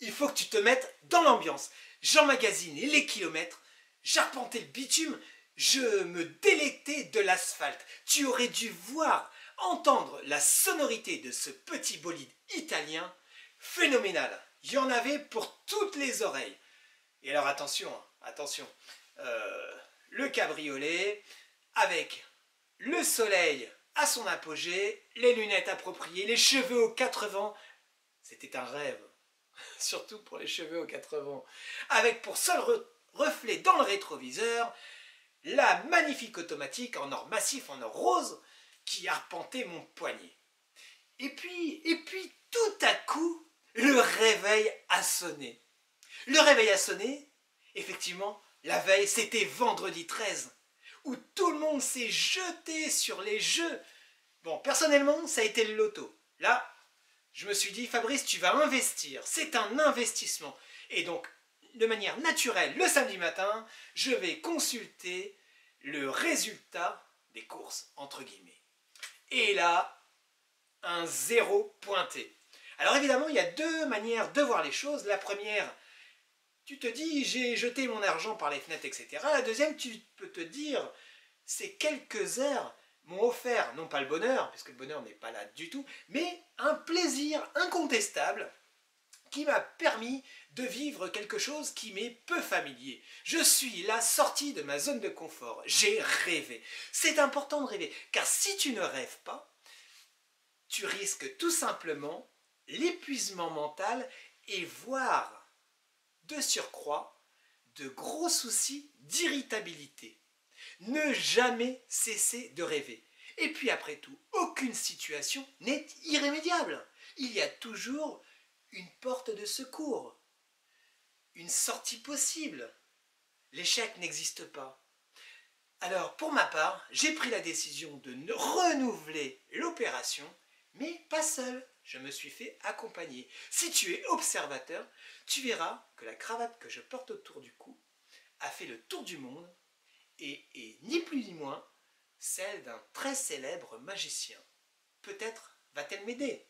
Il faut que tu te mettes dans l'ambiance. J'emmagasine les kilomètres, j'arpentais le bitume, je me délectais de l'asphalte. Tu aurais dû voir, entendre la sonorité de ce petit bolide italien. Phénoménal. Il y en avait pour toutes les oreilles. Et alors attention, hein, attention. Le cabriolet avec le soleil à son apogée, les lunettes appropriées, les cheveux aux quatre vents. C'était un rêve. Surtout pour les cheveux aux quatre vents, avec pour seul reflet dans le rétroviseur la magnifique automatique en or massif, en or rose, qui arpentait mon poignet. Et puis, tout à coup, le réveil a sonné. Le réveil a sonné, effectivement, la veille, c'était vendredi 13, où tout le monde s'est jeté sur les jeux. Bon, personnellement, ça a été le loto. Là, je me suis dit, Fabrice, tu vas investir. C'est un investissement. Et donc, de manière naturelle, le samedi matin, je vais consulter le résultat des courses, entre guillemets. Et là, un zéro pointé. Alors évidemment, il y a deux manières de voir les choses. La première, tu te dis, j'ai jeté mon argent par les fenêtres, etc. La deuxième, tu peux te dire, ces quelques heures m'ont offert, non pas le bonheur, puisque le bonheur n'est pas là du tout, mais un plaisir incontestable qui m'a permis de vivre quelque chose qui m'est peu familier. Je suis là sorti de ma zone de confort, j'ai rêvé. C'est important de rêver, car si tu ne rêves pas, tu risques tout simplement l'épuisement mental et voire, de surcroît, de gros soucis d'irritabilité. Ne jamais cesser de rêver. Et puis après tout, aucune situation n'est irrémédiable. Il y a toujours une porte de secours, une sortie possible. L'échec n'existe pas. Alors pour ma part, j'ai pris la décision de renouveler l'opération, mais pas seul. Je me suis fait accompagner. Si tu es observateur, tu verras que la cravate que je porte autour du cou a fait le tour du monde et ni plus ni moins celle d'un très célèbre magicien. Peut-être va-t-elle m'aider.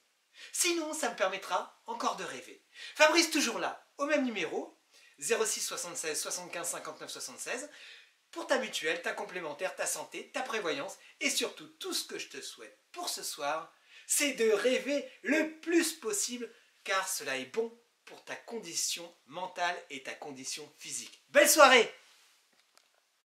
Sinon, ça me permettra encore de rêver. Fabrice toujours là, au même numéro, 06 76 75 59 76, pour ta mutuelle, ta complémentaire, ta santé, ta prévoyance, et surtout tout ce que je te souhaite pour ce soir, c'est de rêver le plus possible, car cela est bon pour ta condition mentale et ta condition physique. Belle soirée!